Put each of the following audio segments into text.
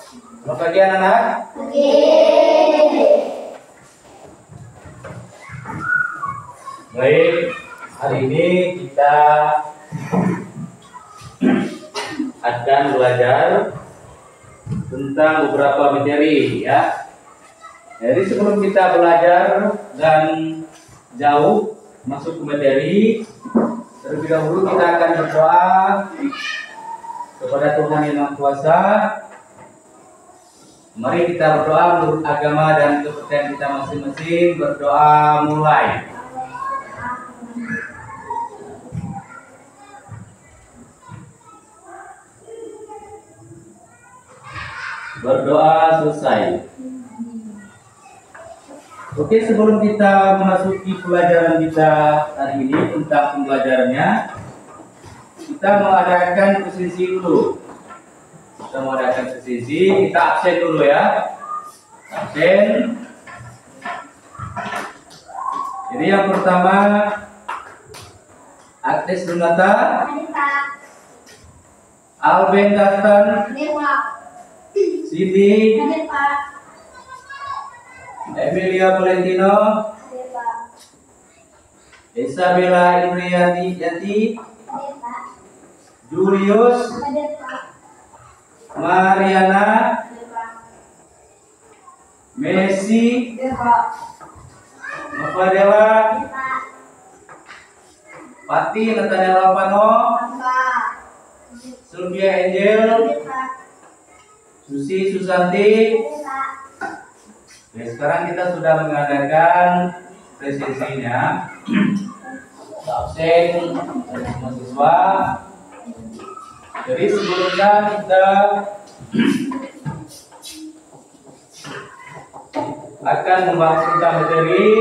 Selamat pagi anak-anak. Baik, hari ini kita akan belajar tentang beberapa materi ya. Jadi sebelum kita belajar dan jauh masuk ke materi, terlebih dahulu kita akan berdoa kepada Tuhan Yang Maha Kuasa. Mari kita berdoa menurut agama dan kepercayaan kita masing-masing. Berdoa mulai. Berdoa selesai. Oke, sebelum kita memasuki pelajaran kita hari ini tentang pembelajarannya, kita mengadakan presisi dulu. Kita absen dulu ya. Absen. Jadi yang pertama, Agnes Lunata, Alben Gaston, Cindy, Emilia Valentino, Isabella Indriyanti, Julius, Mariana, Messi, Novadela, Pati Nathaniel Alvano, Sylvia Angel, Susi Susanti. Oke, sekarang kita sudah mengadakan presisinya. Absen dari mahasiswa. Jadi sebelumnya kita akan membahas tentang materi.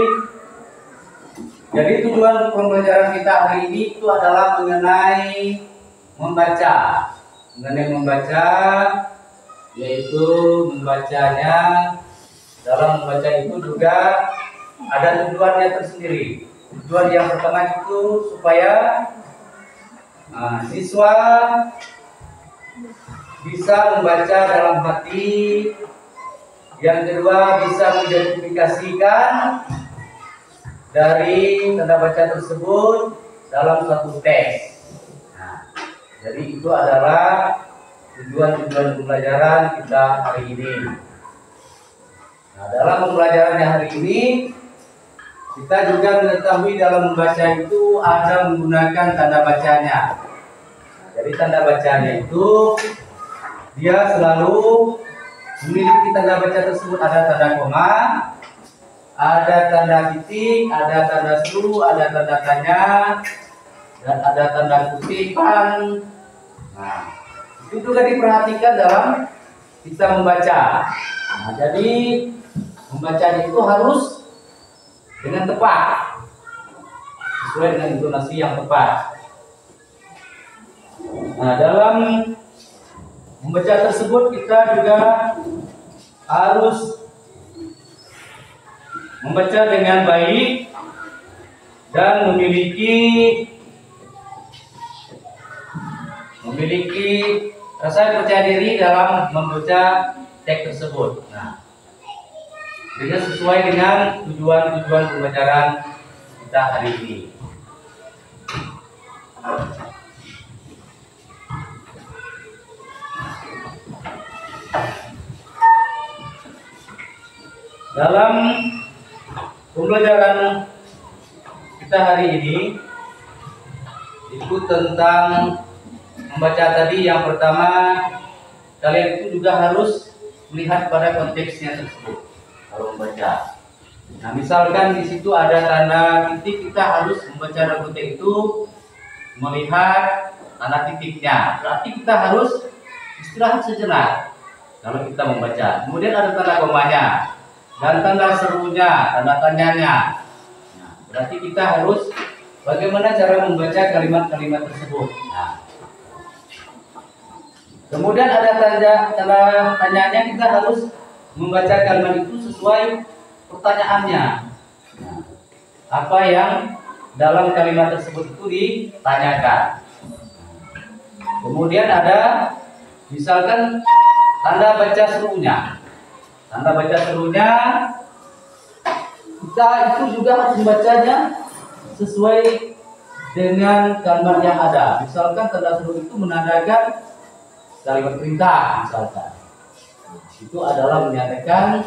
Jadi tujuan pembelajaran kita hari ini itu adalah mengenai membaca. Yaitu membacanya. Dalam membaca itu juga ada tujuannya tersendiri. Tujuan yang pertama itu supaya siswa bisa membaca dalam hati. Yang kedua, bisa mengidentifikasikan dari tanda baca tersebut dalam suatu teks. Jadi itu adalah tujuan pembelajaran kita hari ini. Dalam pembelajarannya hari ini kita juga mengetahui dalam membaca itu ada menggunakan tanda bacanya. Jadi tanda bacanya itu dia selalu memiliki tanda baca tersebut, ada tanda koma, ada tanda titik, ada tanda seru, ada tanda tanya, dan ada tanda kutipan. Itu juga diperhatikan dalam kita membaca. Jadi membacanya itu harus dengan tepat, sesuai dengan intonasi yang tepat. Dalam membaca tersebut kita juga harus membaca dengan baik dan memiliki rasa percaya diri dalam membaca teks tersebut. Dengan sesuai dengan tujuan pembelajaran kita hari ini. Dalam pembelajaran kita hari ini itu tentang membaca tadi. Yang pertama, kalian itu juga harus melihat pada konteksnya tersebut kalau membaca. Misalkan di situ ada tanda titik, kita harus membaca dalam konteks itu melihat tanda titiknya. Berarti kita harus istirahat sejenak kalau kita membaca. Kemudian ada tanda komanya dan tanda serunya, tanda tanyanya. Berarti kita harus bagaimana cara membaca kalimat-kalimat tersebut. Kemudian ada tanda tanyanya, kita harus membaca kalimat itu sesuai pertanyaannya. Apa yang dalam kalimat tersebut itu ditanyakan. Kemudian ada misalkan tanda baca serunya. Tanda baca serunya kita itu juga harus membacanya sesuai dengan kalimat yang ada. Misalkan tanda seru itu menandakan kalimat perintah, misalkan itu adalah menyatakan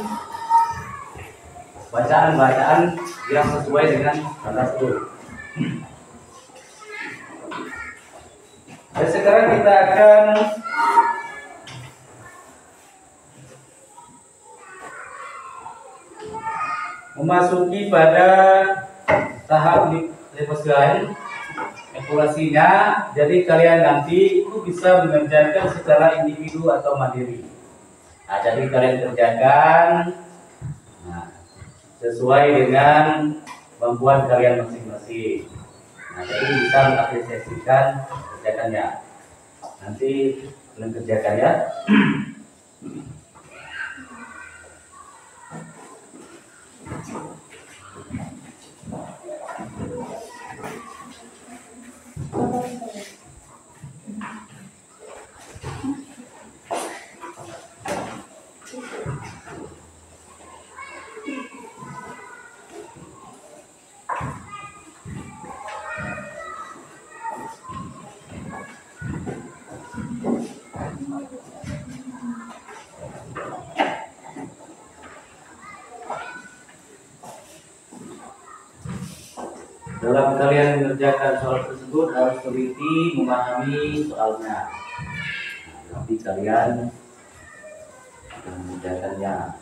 bacaan-bacaan yang sesuai dengan tanda seru. Dan sekarang kita akan memasuki pada tahap level evaluasinya. Jadi kalian nanti itu bisa mengerjakan secara individu atau mandiri. Nah, jadi kalian kerjakan sesuai dengan kemampuan kalian masing-masing. Nah, jadi bisa mengapresiasikan kerjakannya. Nanti kalian kerjakan ya. Dalam kalian mengerjakan soal tersebut harus teliti memahami soalnya. Tapi kalian mengerjakannya.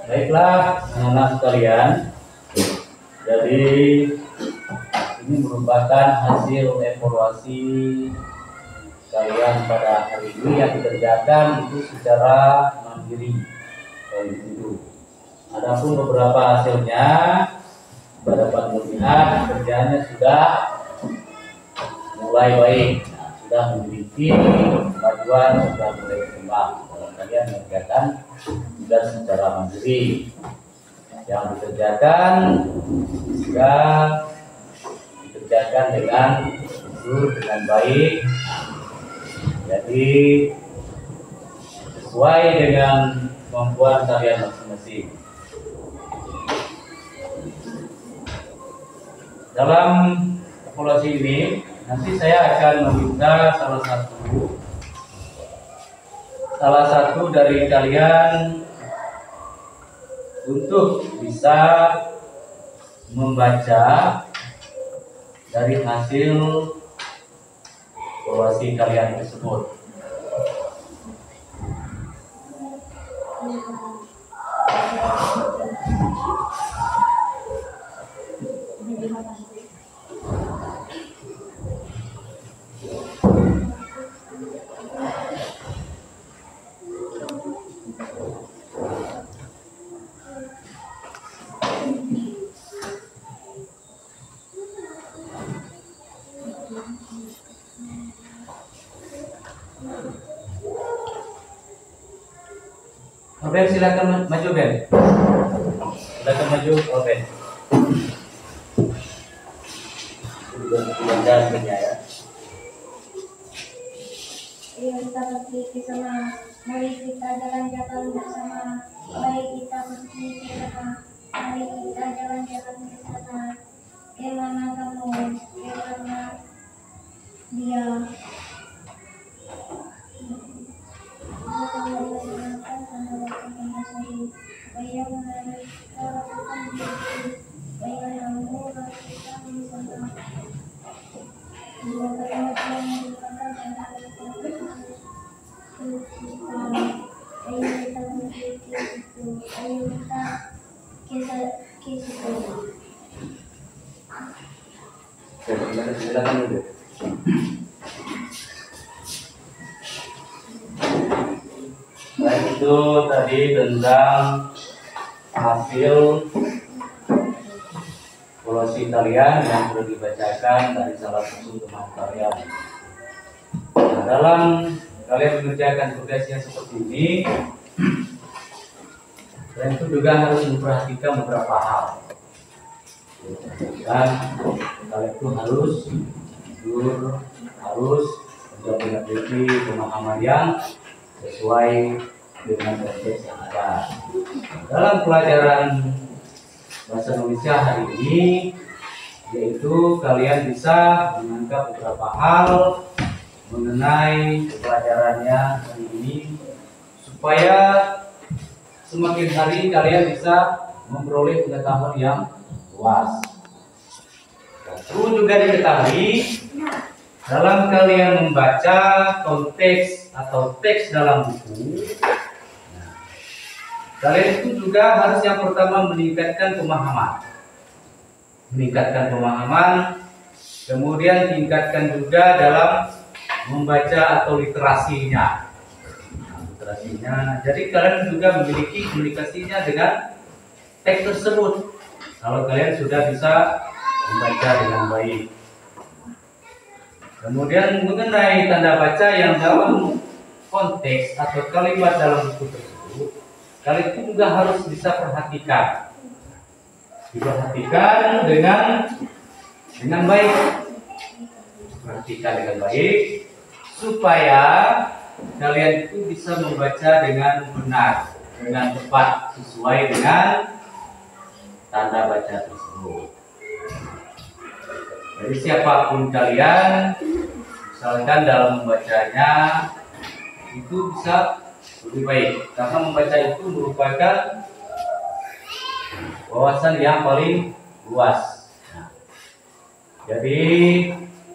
Baiklah, anak-anak sekalian, jadi ini merupakan hasil evaluasi kalian pada hari ini yang dikerjakan itu secara mandiri oleh individu. Adapun beberapa hasilnya kita dapat melihat kerjaannya sudah mulai baik, sudah memiliki kemajuan, sudah mulai berkembang. Kalau kalian mengerjakan sudah secara mandiri, yang dikerjakan sudah dikerjakan dengan jujur, dengan baik. Jadi sesuai dengan kemampuan kalian masing-masing. Dalam evaluasi ini nanti saya akan meminta salah satu dari kalian untuk bisa membaca dari hasil evaluasi kalian tersebut. Ben, silakan maju, Ben. Silakan maju, Ben. Ya. Ayo kita bersih sama, mari kita jalan-jalan bersama, mari kita bersih bersama, mari kita jalan-jalan bersama. Kemana kamu? Kemana dia? Silakan dulu. Baik, itu tadi tentang hasil evaluasi kalian yang sudah dibacakan dari salah satu teman kalian. Nah, dalam kalian mengerjakan tugas yang seperti ini, kalian itu juga harus memperhatikan beberapa hal. Dan kalian itu harus jujur, harus memiliki pemahaman yang sesuai dengan proses yang ada. Dalam pelajaran bahasa Indonesia hari ini, yaitu kalian bisa menangkap beberapa hal mengenai pelajarannya hari ini, supaya semakin hari kalian bisa memperoleh pengetahuan yang luas. Perlu juga diketahui, dalam kalian membaca konteks atau teks dalam buku, kalian itu juga harus yang pertama meningkatkan pemahaman, kemudian tingkatkan juga dalam membaca atau literasinya. komunikasinya. Jadi kalian juga memiliki komunikasinya dengan teks tersebut. Kalau kalian sudah bisa membaca dengan baik. Kemudian mengenai tanda baca yang dalam konteks atau kalimat dalam buku tersebut, kalian itu juga harus bisa perhatikan. Diperhatikan dengan baik. Perhatikan dengan baik supaya kalian itu bisa membaca dengan benar, dengan tepat, sesuai dengan tanda baca tersebut. Jadi siapapun kalian, misalkan dalam membacanya itu bisa lebih baik, karena membaca itu merupakan wawasan yang paling luas. Nah, jadi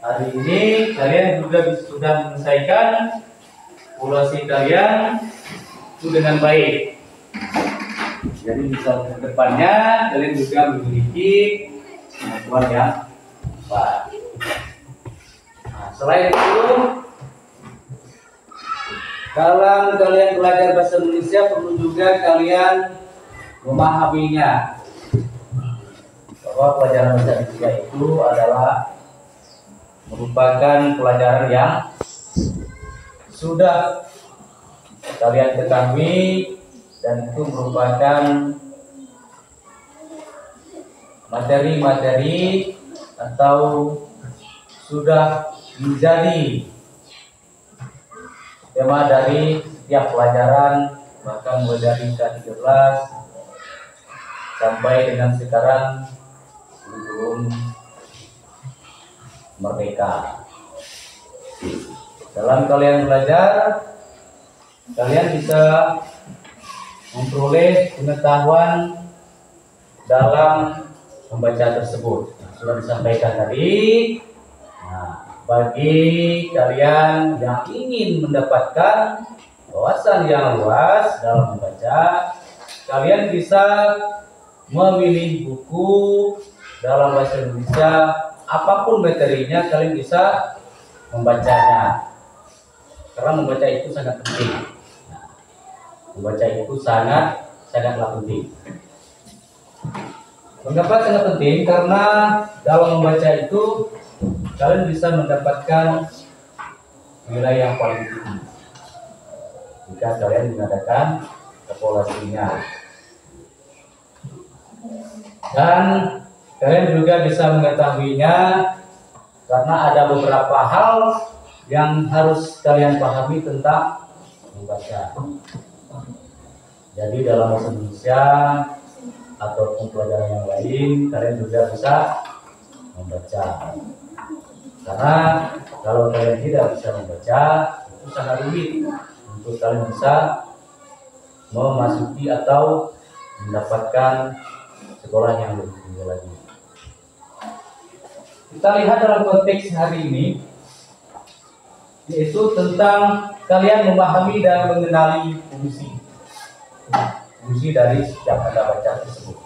hari ini kalian juga sudah menyelesaikan evaluasi kalian itu dengan baik. Jadi misalnya ke depannya kalian juga memiliki kemampuan yang baik. Nah, selain itu, kalau kalian belajar bahasa Indonesia perlu juga kalian memahaminya, bahwa pelajaran bahasa Indonesia itu adalah merupakan pelajaran yang sudah kalian ketahui dan itu merupakan materi-materi atau sudah menjadi tema dari setiap pelajaran, bahkan mulai dari K13 sampai dengan sekarang belum merdeka. Dalam kalian belajar, kalian bisa memperoleh pengetahuan dalam membaca tersebut. Sudah disampaikan tadi. Nah, bagi kalian yang ingin mendapatkan wawasan yang luas dalam membaca, kalian bisa memilih buku dalam bahasa Indonesia, apapun materinya kalian bisa membacanya. Karena membaca itu sangat penting. Nah, membaca itu sangatlah penting. Mengapa sangat penting? Karena dalam membaca itu kalian bisa mendapatkan nilai yang paling tinggi jika kalian mengadakan evaluasinya. Dan kalian juga bisa mengetahuinya karena ada beberapa hal yang harus kalian pahami tentang membaca. Jadi dalam bahasa Indonesia ataupun pelajaran yang lain, kalian juga bisa membaca. Karena kalau kalian tidak bisa membaca, itu sangat rumit untuk kalian bisa memasuki atau mendapatkan sekolah yang lebih tinggi lagi. Kita lihat dalam konteks hari ini, yaitu tentang kalian memahami dan mengenali fungsi dari setiap tanda baca tersebut.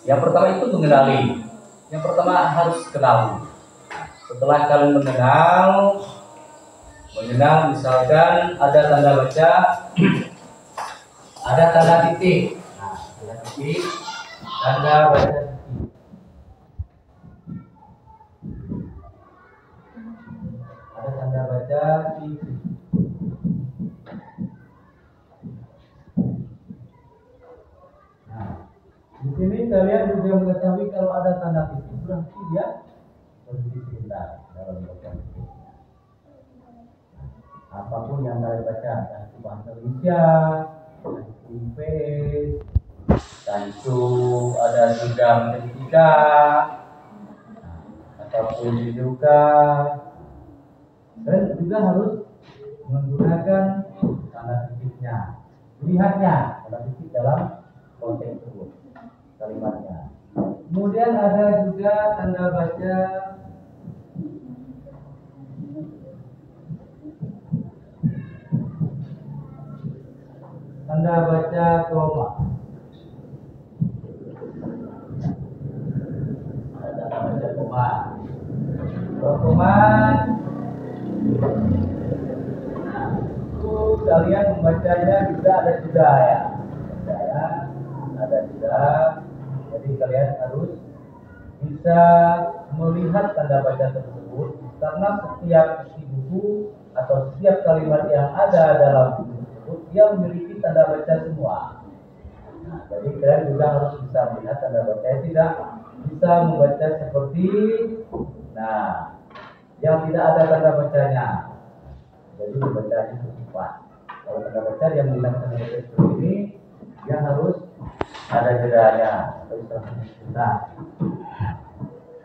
Yang pertama itu mengenali. Yang pertama harus kenal. Setelah kalian mengenal misalkan ada tanda baca, ada tanda titik. Nah, tanda titik, tanda baca titik. Ada tanda baca titik. Nah, di sini kalian juga mengetahui kalau ada tanda titik berarti dia bertitik rendah dalam baca titik. Apapun yang kalian baca, dan itu bahasa Indonesia, dan itu IPS, dan itu ada juga matematika, ataupun juga, dan juga harus menggunakan tanda titiknya. Lihatnya tanda titik dalam konteks tersebut, kalimatnya. Kemudian ada juga tanda baca koma. Ada tanda baca koma. Kalau koma, kalian membacanya juga ada jeda ya. Ada jeda. Jadi kalian harus bisa melihat tanda baca tersebut karena setiap isi buku atau setiap kalimat yang ada dalam buku tersebut dia memiliki tanda baca semua. Nah, jadi kalian juga harus bisa melihat tanda baca, tidak bisa membaca seperti yang tidak ada tanda bacanya. Jadi membaca itu cepat. Kalau tanda baca yang menggunakan tanda baca seperti ini, dia harus ada jedanya atau bisa sebentar.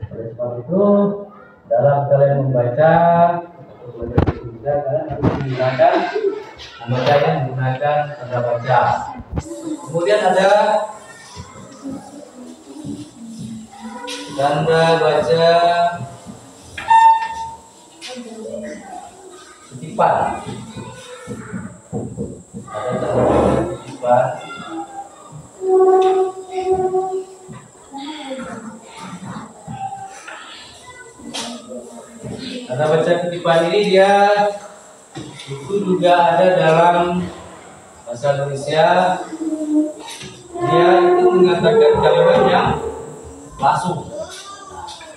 Oleh sebab itu, dalam kalian membaca kalian harus menggunakan tanda baca. Kemudian ada tanda baca kutipan. Ada tanda baca kutipan. Tanda baca kutipan ini dia itu juga ada dalam bahasa Indonesia. Dia itu mengatakan kalimat yang langsung.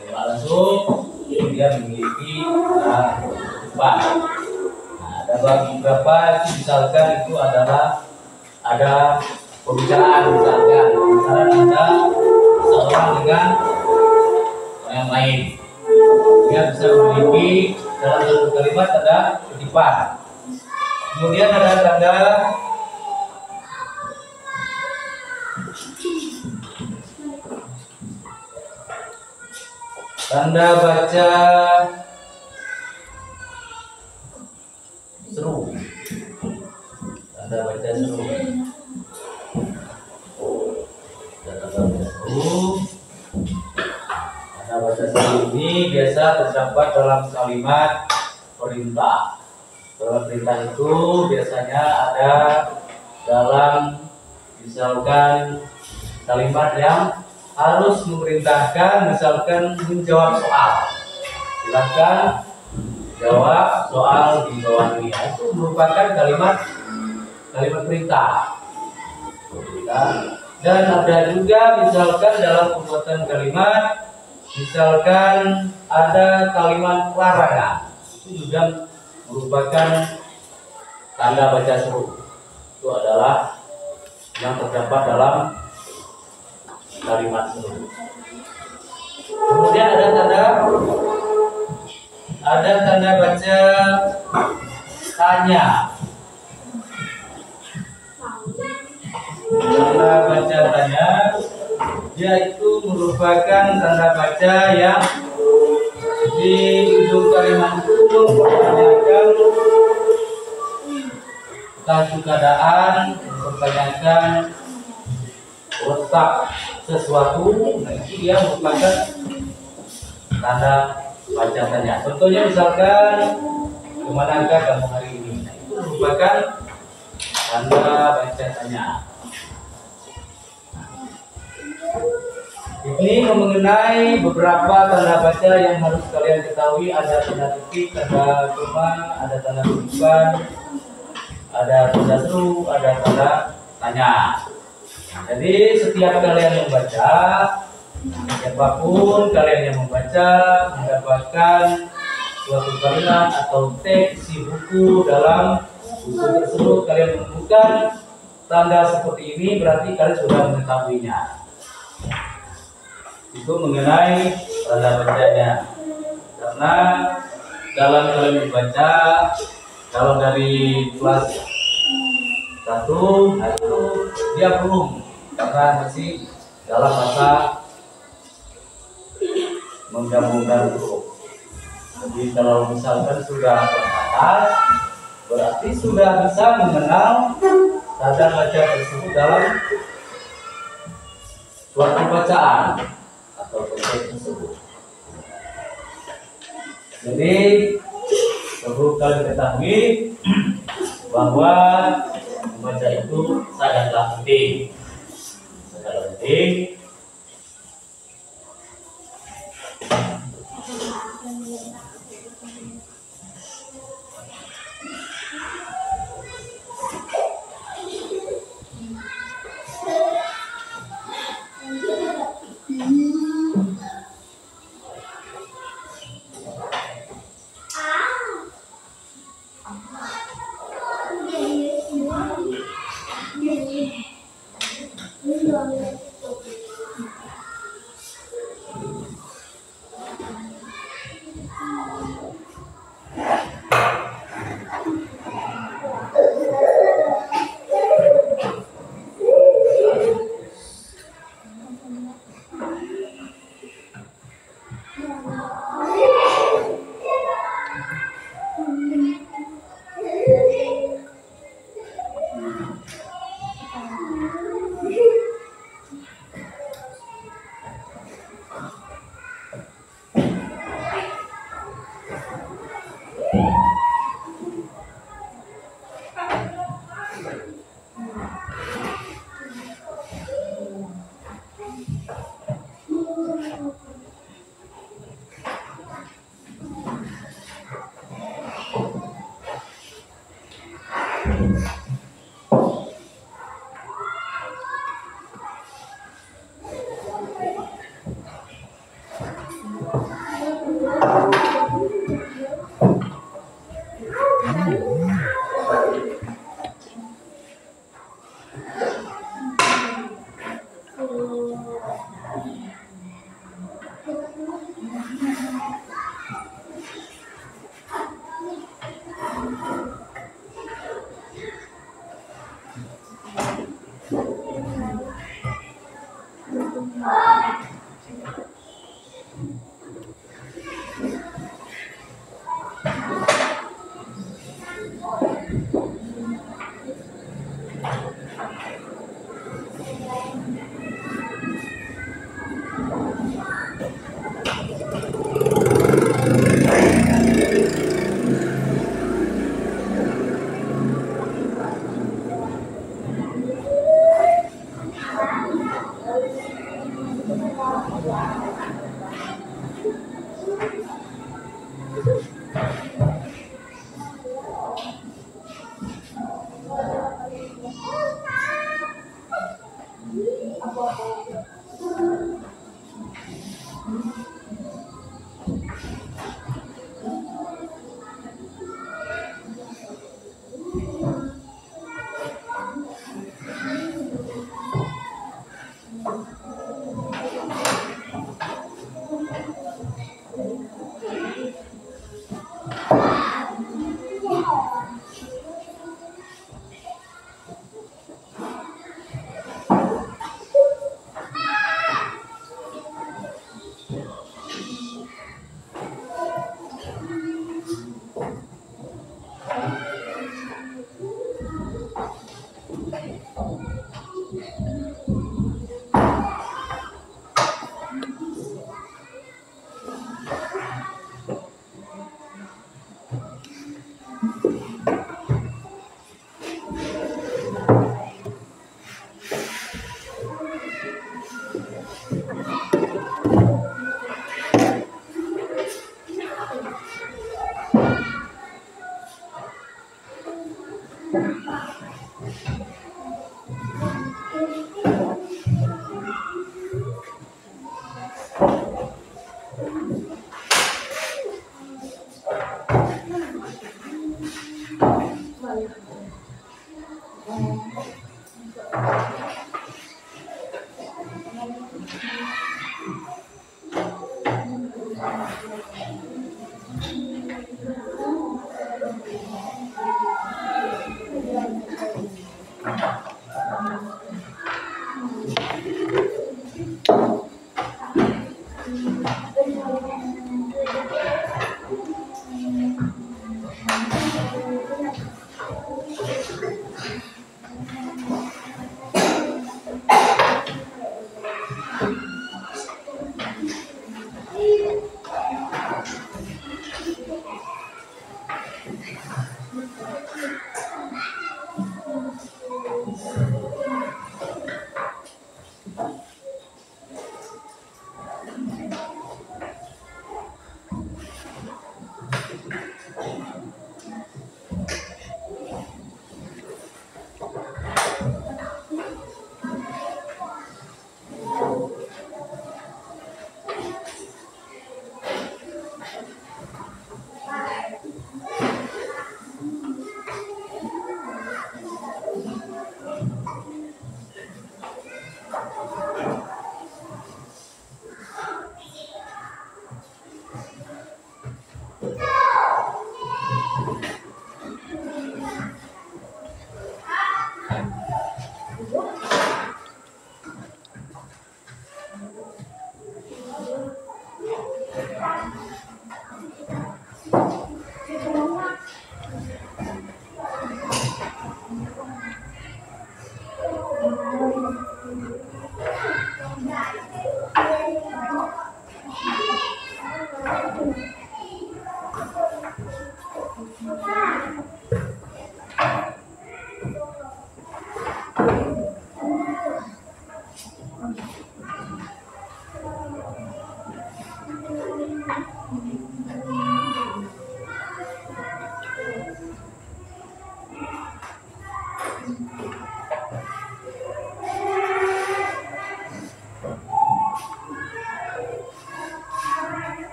Kalimat langsung dia memiliki kutipan. Ada beberapa misalkan itu adalah ada pembicaraan misalkan ada seorang dengan orang yang lain. Dia bisa memiliki dalam satu kalimat ada kutipan. Kemudian ada tanda baca seru. Tanda baca seru. Tanda baca seru ini biasa terdapat dalam kalimat perintah. Dalam perintah itu biasanya ada dalam misalkan kalimat yang harus memerintahkan, misalkan menjawab soal. Silakan jawab soal di bawah ini. Itu merupakan kalimat perintah. Dan ada juga misalkan dalam pembuatan kalimat, misalkan ada kalimat larangan, itu juga merupakan tanda baca seru. Itu adalah yang terdapat dalam kalimat seru. Kemudian ada tanda baca tanya. Tanda baca tanya, dia itu merupakan tanda baca yang di ujung kalimat itu mempertanyakan suatu keadaan, mempertanyakan letak sesuatu. Nah, itu dia merupakan tanda baca tanya. Contohnya misalkan, kemanakah kamu hari ini? Nah, itu merupakan tanda baca tanya. Ini mengenai beberapa tanda baca yang harus kalian ketahui. Ada tanda titik, tanda koma, ada tanda kutipan, ada tanda seru, ada tanda tanya. Jadi setiap kalian membaca, siapapun kalian yang membaca mendapatkan suatu kalimat atau teks isi buku, dalam buku tersebut kalian menemukan tanda seperti ini, berarti kalian sudah mengetahuinya. Itu mengenai tanda bacanya. Karena dalam kalian membaca, kalau dari kelas 1, nah itu dia belum, karena masih dalam masa menggabungkan huruf. Jadi kalau misalkan sudah terbatas, berarti sudah bisa mengenal tanda baca tersebut dalam suatu bacaan atau teks tersebut. Jadi perlu kalian ketahui bahwa membaca itu sangatlah penting. Sangatlah penting.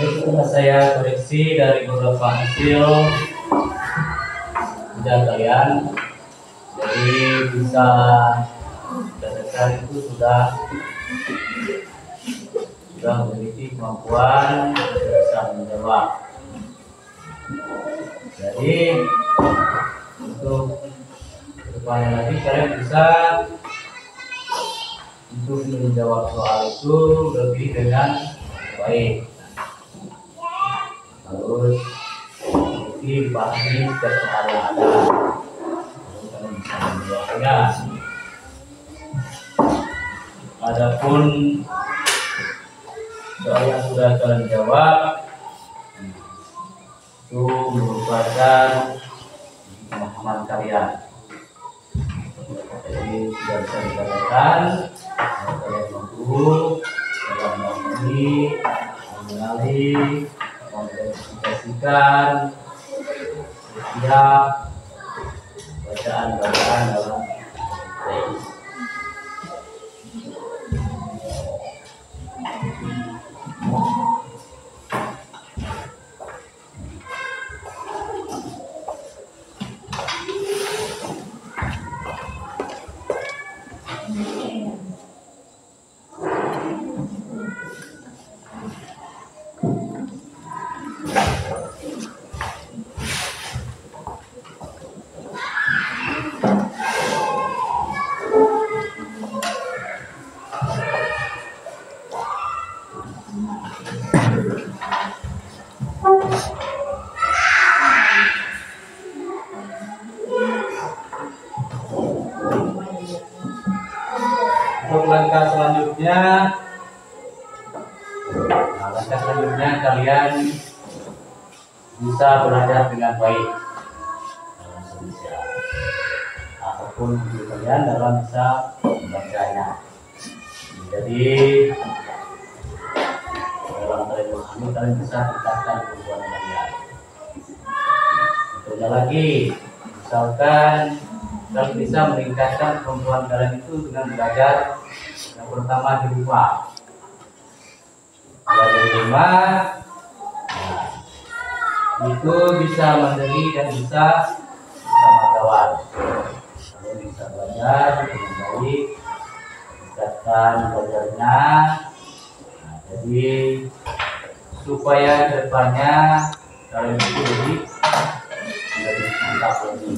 Setelah saya koreksi dari beberapa hasil kerja kalian, jadi bisa dasar itu sudah memiliki kemampuan bisa menjawab. Jadi untuk kedepannya lagi kalian bisa untuk menjawab soal itu lebih dengan baik. Terus dipahami setiap soal yang ada, lalu kalian bisa menjawabnya. Adapun soal yang sudah kalian jawab itu merupakan pemahaman kalian. Jadi sudah bisa dikatakan kalian mampu dulu dalam memahami, mengenali, menginvestigasikan setiap bacaan-bacaan dalam teks. Untuk langkah selanjutnya, kalian bisa belajar dengan baik dalam Indonesia. Apapun itu kalian dalam bisa membacanya. Jadi dalam kalian memahami, kalian bisa tingkatkan kemampuan kalian. Contohnya lagi, misalkan kalian bisa meningkatkan kemampuan kalian itu dengan belajar yang pertama di rumah. Belajar di rumah, itu bisa mandiri dan bisa bersama kawan. Kalian bisa belajar dengan baik, tingkatkan belajarnya. Jadi supaya kedepannya kalian itu lebih mantap lagi.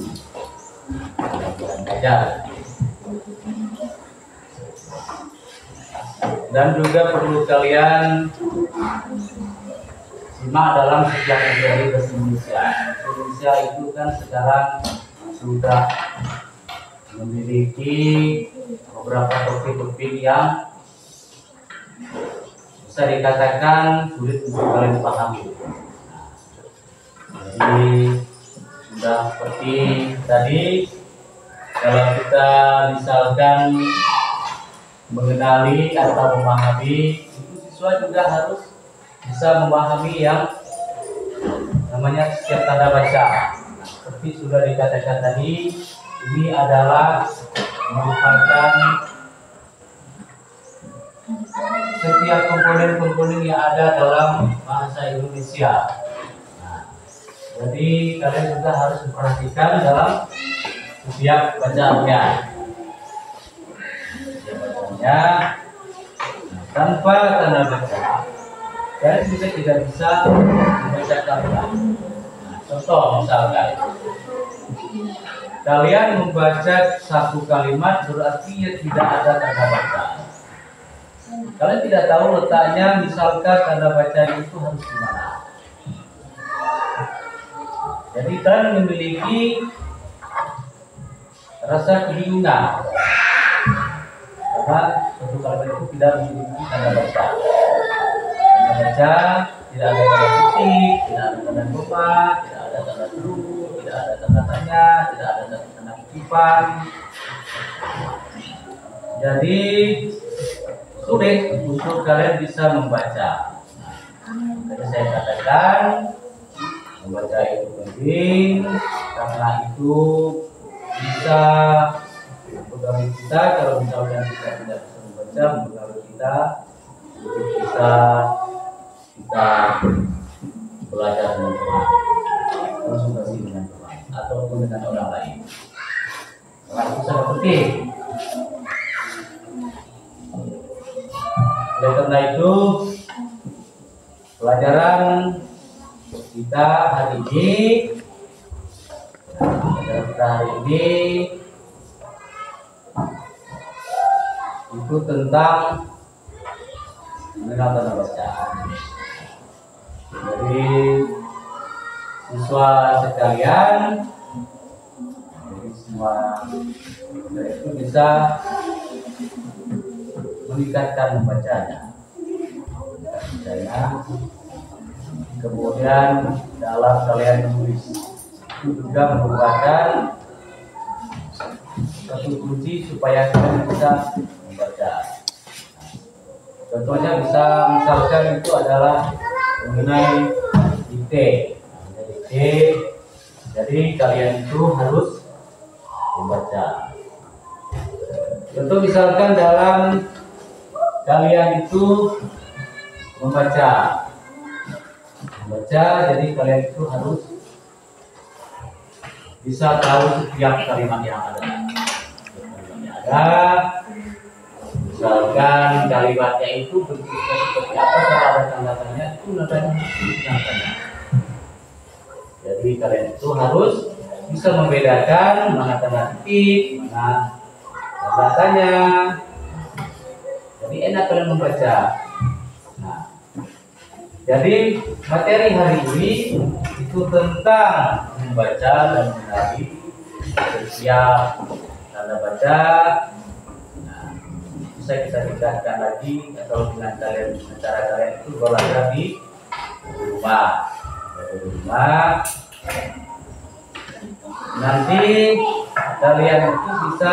Dan juga perlu kalian simak dalam setiap materi bahasa Indonesia. Indonesia itu kan sekarang sudah memiliki beberapa topik-topik yang bisa dikatakan sulit untuk kalian pahami. Jadi sudah seperti tadi, kalau kita misalkan mengenali atau memahami, itu siswa juga harus bisa memahami yang namanya setiap tanda baca. Seperti sudah dikatakan tadi, ini adalah merupakan setiap komponen-komponen yang ada dalam bahasa Indonesia. Jadi kalian juga harus memperhatikan dalam setiap bacaannya. Tanpa tanda baca, kalian juga tidak bisa membaca kalimat. Contoh misalkan, kalian membaca satu kalimat berarti tidak ada tanda baca. Kalian tidak tahu letaknya, misalkan tanda bacanya itu harus di mana. Jadi kalian memiliki rasa kebingungan karena satu kalimat itu tidak memiliki tanda baca. Tanda baca tidak ada tanda titik, tidak ada tanda koma, tidak ada tanda seru, tidak ada tanda tanya, tidak ada tanda kutipan. Jadi sulit untuk kalian bisa membaca. Jadi saya katakan membaca itu penting, karena itu bisa mempengaruhi kita. Kalau misalkan kita tidak bisa membaca, mempengaruhi kita untuk bisa kita belajar dengan teman, konsultasi dengan teman, ataupun dengan orang lain. Karena itu sangat penting. Oleh karena itu, pelajaran kita hari ini itu tentang mengenal tanda baca. Jadi siswa sekalian, jadi semua itu bisa meningkatkan membacanya. Kemudian dalam kalian menulis itu juga merupakan satu kunci supaya kalian bisa membaca. Contohnya bisa misalkan itu adalah mengenai dikte. Dikte. Jadi kalian itu harus membaca. Contoh misalkan dalam kalian itu membaca, jadi kalian itu harus bisa tahu setiap kalimat yang ada. Misalkan kalimatnya itu bentuknya seperti apa, kalau ada tanda tanya itu nadanya tanya. Jadi kalian itu harus bisa membedakan mana tanda titik, mana tanda tanya. Jadi enak kalian membaca. Nah, jadi materi hari ini itu tentang membaca dan mengenali setiap tanda baca. Nah, bisa kita tingkatkan lagi atau dengan cara kalian itu belajar di rumah. Di rumah nanti kalian itu bisa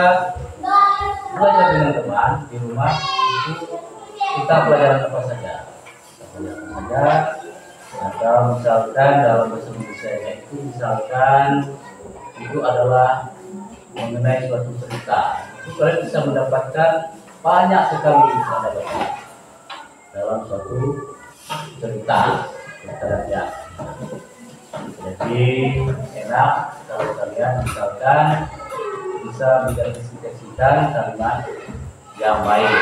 belajar dengan teman di rumah. Itu kita pelajaran apa saja, atau misalkan dalam bahasa Indonesia itu misalkan itu adalah mengenai suatu cerita, itu kalian bisa mendapatkan banyak sekali tanda baca dalam suatu cerita ya. Jadi enak kalau kalian misalkan bisa mendefinisikan kalimat yang baik.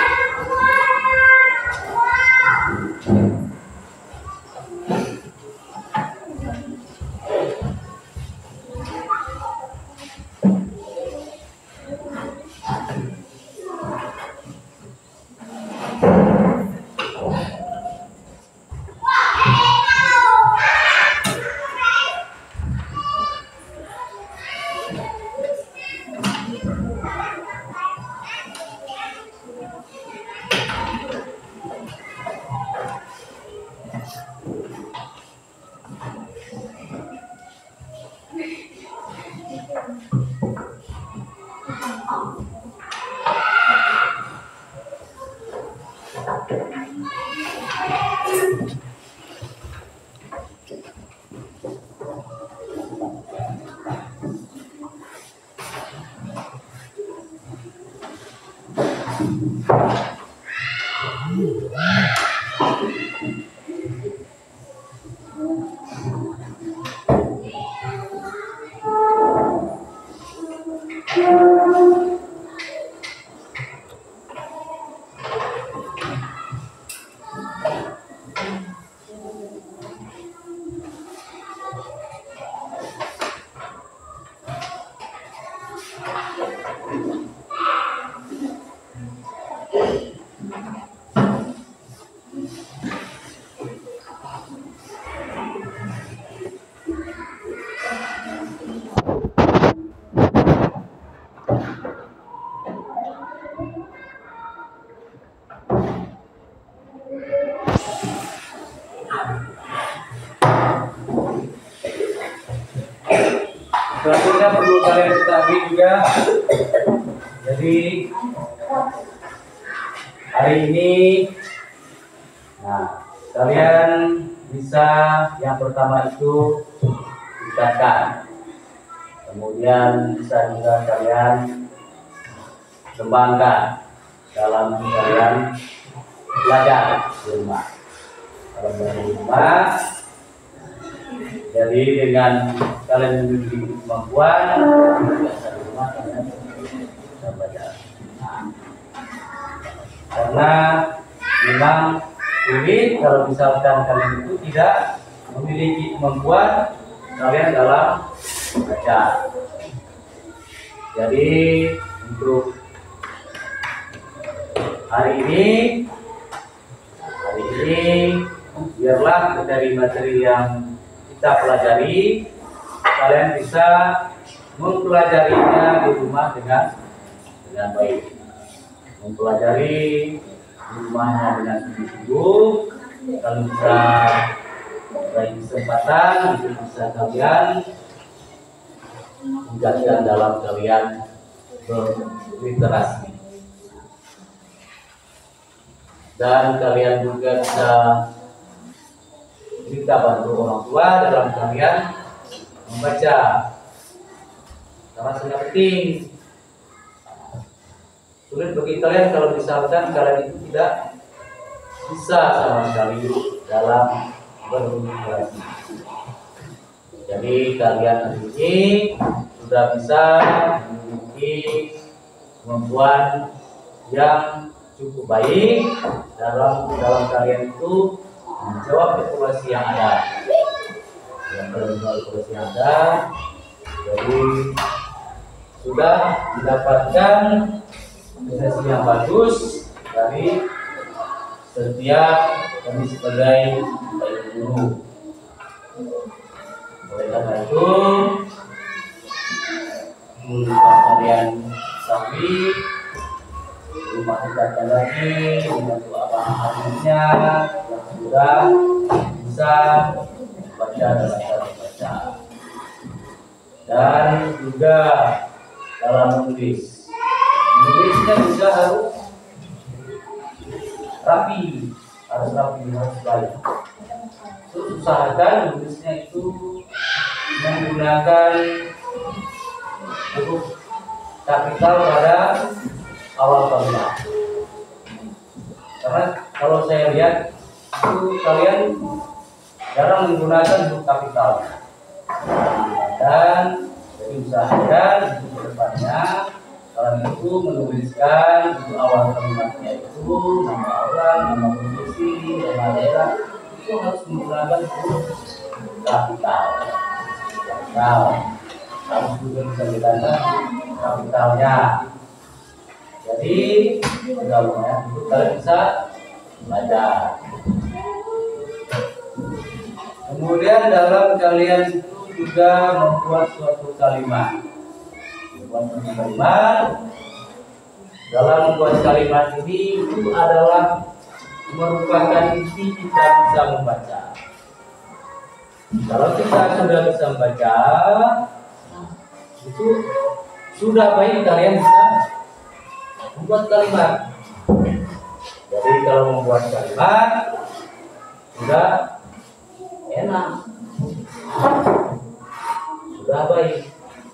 Selanjutnya perlu kalian ketahui juga, jadi hari ini, nah kalian bisa yang pertama itu tingkatkan, kemudian bisa juga kalian kembangkan dalam kalian belajar di rumah. Kalau di rumah, jadi dengan kalian memiliki kemampuan biasa di rumah kalian bisa belajar. Nah, karena memang sulit kalau misalkan kalian itu tidak memiliki kemampuan kalian dalam baca. Jadi untuk hari ini biarlah dari materi yang kita pelajari, kalian bisa mempelajarinya di rumah dengan baik, mempelajari di rumahnya dengan sungguh-sungguh. Kalau bisa bagi kesempatan itu bisa kalian tingkatkan dalam kalian berliterasi. dan kalian juga bisa minta bantu orang tua dalam kalian membaca, karena sangat penting. Sulit bagi kalian kalau misalkan kalian itu tidak bisa sama sekali dalam berkomunikasi. Jadi kalian hari ini sudah bisa memiliki kemampuan yang cukup baik dalam kalian itu menjawab evaluasi yang ada. Evaluasi yang ada, jadi sudah mendapatkan prestasi yang bagus dari setiap kami sebagai guru. Oleh karena itu, kalian kami rumah kita lagi membantu abang-abangnya yang sudah bisa baca dalam cara baca dan juga dalam menulis. Menulisnya juga harus rapi, harus baik. Usahakan menulisnya itu menggunakan huruf kapital pada awal kalimat. Karena kalau saya lihat itu kalian jarang menggunakan huruf kapital. Dan jadi usahakan untuk kedepannya kalian itu menuliskan untuk awal kalimatnya itu nama orang, nama provinsi, nama daerah itu harus menggunakan huruf kapital. Harus juga bisa dikatakan kapitalnya. Jadi gaulnya itu kalian bisa belajar. Kemudian dalam kalian itu juga membuat suatu kalimat. Dalam membuat kalimat ini itu adalah merupakan inti kita bisa membaca. Kalau kita sudah bisa membaca, itu sudah baik kalian bisa membuat kalimat. Jadi kalau membuat kalimat sudah enak, sudah baik.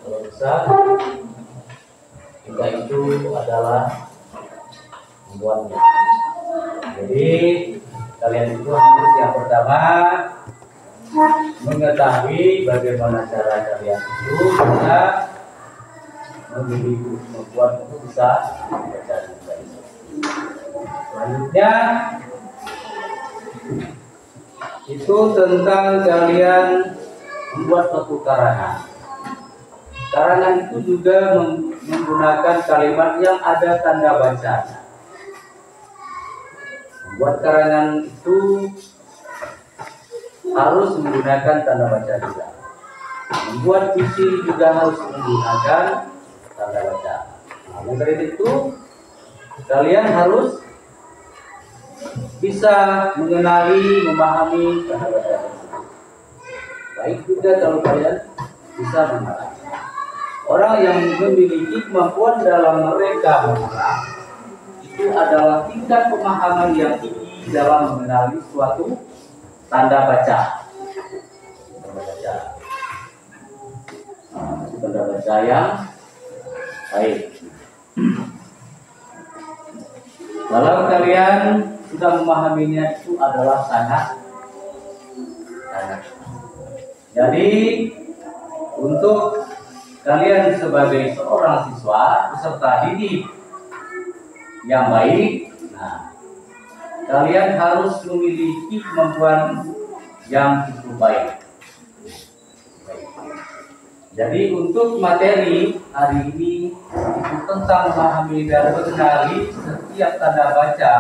Kalau bisa, kita itu adalah membuatnya. Jadi kalian itu harus yang pertama mengetahui bagaimana cara kalian itu bisa membuat itu bisa membaca juga. Selanjutnya itu tentang kalian membuat suatu karangan. Karangan itu juga menggunakan kalimat yang ada tanda baca. Membuat karangan itu harus menggunakan tanda baca juga. Membuat puisi juga harus menggunakan tanda baca. Nah, dari itu kalian harus bisa mengenali, memahami tanda baca tersebut. Baik juga kalau kalian bisa mengenali. Orang yang memiliki kemampuan dalam mereka mengenal itu adalah tingkat pemahaman yang tinggi dalam mengenali suatu tanda baca. Tanda baca yang baik. Kalau kalian sudah memahaminya itu adalah sangat. Jadi untuk kalian sebagai seorang siswa peserta didik yang baik, nah, kalian harus memiliki kemampuan yang cukup baik. Jadi untuk materi hari ini itu tentang memahami dan mengenali setiap tanda baca.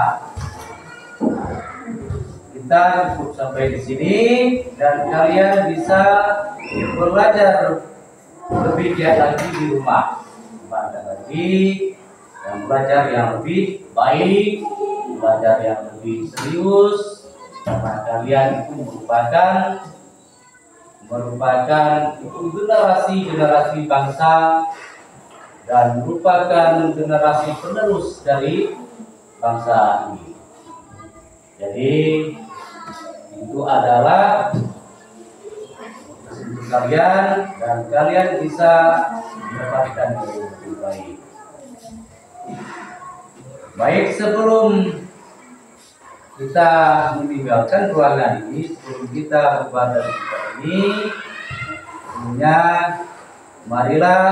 Kita cukup sampai di sini dan kalian bisa belajar lebih giat lagi di rumah. Belajar lagi dan belajar yang lebih baik, belajar yang lebih serius, karena kalian itu merupakan itu generasi bangsa dan merupakan generasi penerus dari bangsa ini. Jadi itu adalah untuk kalian dan kalian bisa mendapatkan yang lebih baik. Baik, sebelum kita meninggalkan ruangan ini, sebelum kita beribadah di tempat ini, sebenarnya marilah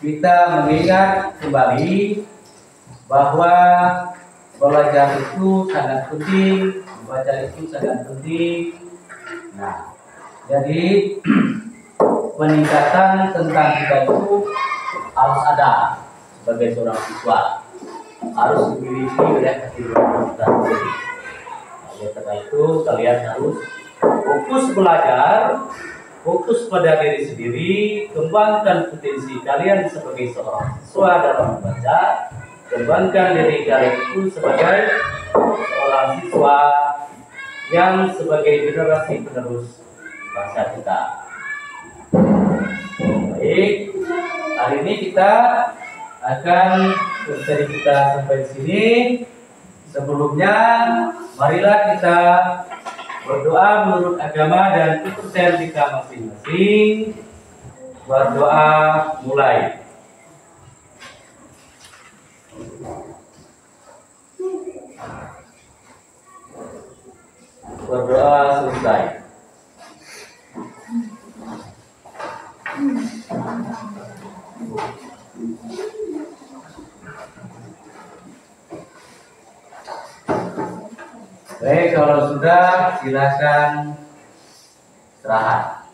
kita mengingat kembali bahwa belajar itu sangat penting, membaca itu sangat penting. Nah, jadi peningkatan tentang kita itu harus ada sebagai seorang siswa, harus dimiliki oleh kita sendiri. Oleh karena itu kalian harus fokus belajar, fokus pada diri sendiri, kembangkan potensi kalian sebagai seorang siswa dalam membaca, kembangkan diri kalian itu sebagai seorang siswa yang sebagai generasi penerus bangsa kita. Baik, hari ini kita akan selesai kita sampai di sini. Sebelumnya, marilah kita berdoa menurut agama dan kepercayaan kita masing-masing. Berdoa mulai. Berdoa selesai. Baik, kalau sudah silakan istirahat.